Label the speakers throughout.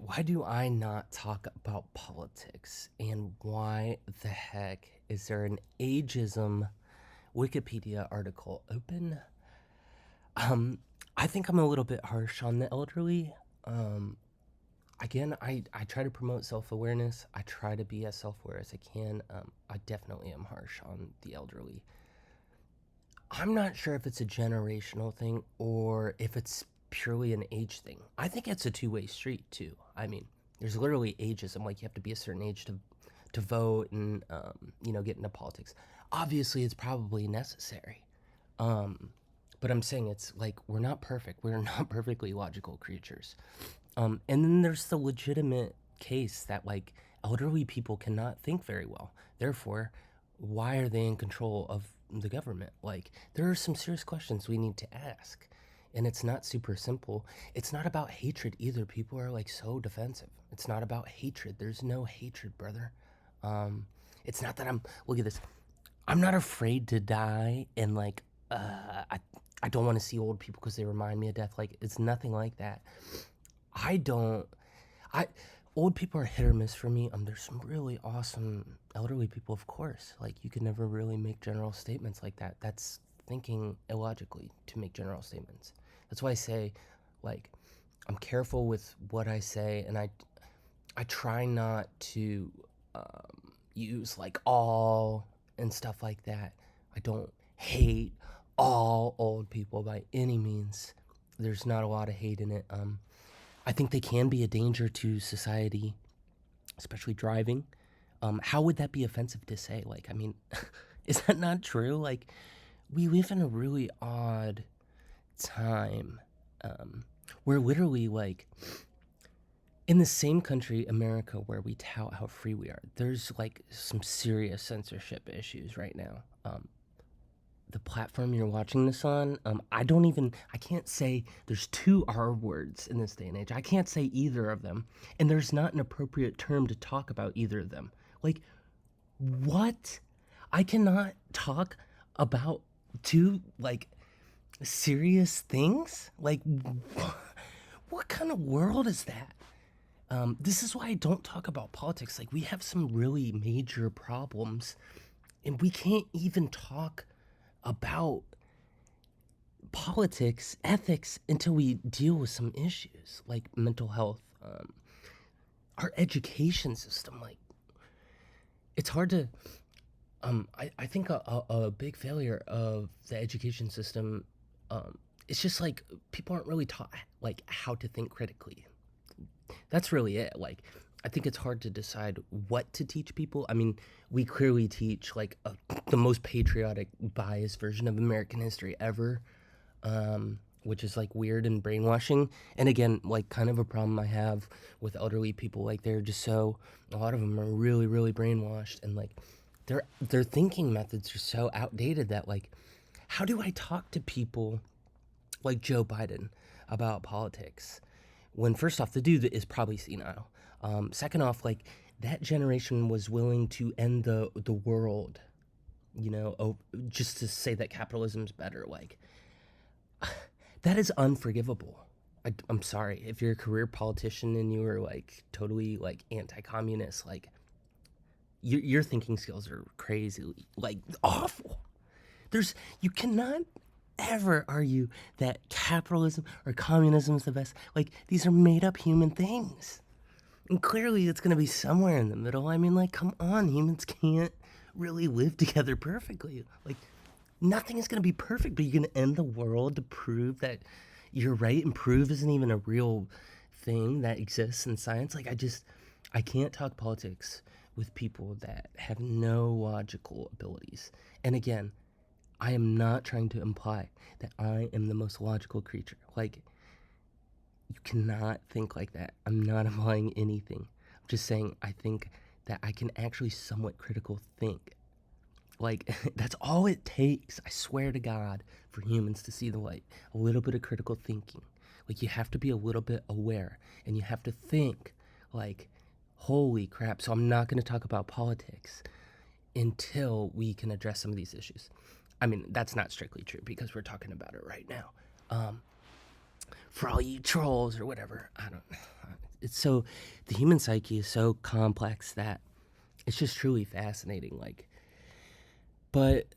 Speaker 1: Why do I not talk about politics? And why the heck is there an ageism Wikipedia article open? Um, I think I'm a little bit harsh on the elderly. Um, I try to promote self awareness. I try to be as self aware as I can. I definitely am harsh on the elderly. I'm not sure if it's a generational thing or if it's purely an age thing. I think it's a two-way street too. I mean, there's literally ageism. Like you have to be a certain age to vote and get into politics. Obviously, it's probably necessary. Um, but I'm saying it's like we're not perfect. We're not perfectly logical creatures. And then there's the legitimate case that like elderly people cannot think very well. Therefore, why are they in control of the government? Like there are some serious questions we need to ask. And it's not super simple. It's not about hatred either. People are like so defensive. It's not about hatred. There's no hatred, brother. Um, it's not that look at this. I'm not afraid to die and like I don't want to see old people because they remind me of death. Like it's nothing like that. I don't. I Old people are hit or miss for me. There's some really awesome elderly people, of course. Like you can never really make general statements like that. That's thinking illogically to make general statements. That's why I say, like, I'm careful with what I say, and I try not to use like all and stuff like that. I don't hate all old people by any means. There's not a lot of hate in it. I think they can be a danger to society, especially driving. How would that be offensive to say? Like, I mean, is that not true? Like, we live in a really odd time where literally, like, in the same country, America, where we tout how free we are, there's like some serious censorship issues right now. The platform you're watching this on, I can't say there's two R words in this day and age. I can't say either of them. And there's not an appropriate term to talk about either of them. Like, what? I cannot talk about two, like, serious things? Like, what kind of world is that? This is why I don't talk about politics. Like, we have some really major problems, and we can't even talk about politics, ethics until we deal with some issues like mental health, our education system. Like, it's hard to. I think a big failure of the education system, it's just like people aren't really taught like how to think critically. That's really it. Like, I think it's hard to decide what to teach people. I mean, we clearly teach like the most patriotic, biased version of American history ever, which is like weird and brainwashing. And again, like kind of a problem I have with elderly people. Like they're just a lot of them are really, really brainwashed, and like their thinking methods are so outdated that like, how do I talk to people like Joe Biden about politics when first off the dude is probably senile. Second off, like that generation was willing to end the world, just to say that capitalism's better. Like that is unforgivable. I'm sorry if you're a career politician and you were like totally like anti-communist. Like your thinking skills are crazy, like awful. You cannot ever argue that capitalism or communism is the best. Like these are made up human things. And clearly it's going to be somewhere in the middle. I mean, like, come on, humans can't really live together perfectly. Like, nothing is going to be perfect, but you're going to end the world to prove that you're right, and prove isn't even a real thing that exists in science. Like, I can't talk politics with people that have no logical abilities. And again, I am not trying to imply that I am the most logical creature. Like, you cannot think like that. I'm not implying anything. I'm just saying I think that I can actually somewhat critical think. Like, that's all it takes, I swear to God, for humans to see the light. A little bit of critical thinking. Like, you have to be a little bit aware, and you have to think, like, holy crap. So I'm not going to talk about politics until we can address some of these issues. I mean, that's not strictly true because we're talking about it right now. For all you trolls or whatever, I don't know. it's so the human psyche is so complex that it's just truly fascinating. Like, but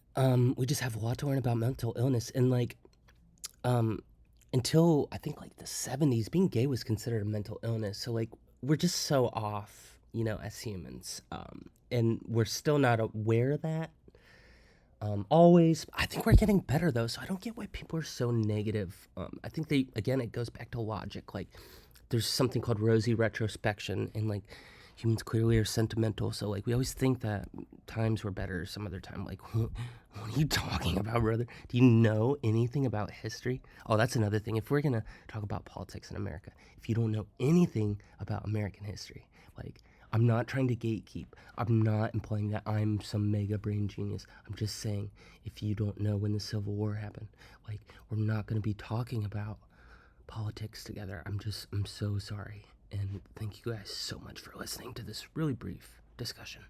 Speaker 1: we just have a lot to learn about mental illness, and like um until I think like the 70s, being gay was considered a mental illness. So like we're just so off, as humans. And we're still not aware of that. Always. I think we're getting better though, so I don't get why people are so negative. I think again, it goes back to logic. Like, there's something called rosy retrospection, and like humans clearly are sentimental. So like we always think that times were better some other time. Like, what are you talking about, brother? Do you know anything about history? Oh, that's another thing. If we're gonna talk about politics in America, if you don't know anything about American history, like, I'm not trying to gatekeep. I'm not implying that I'm some mega brain genius. I'm just saying, if you don't know when the Civil War happened, like, we're not going to be talking about politics together. I'm so sorry. And thank you guys so much for listening to this really brief discussion.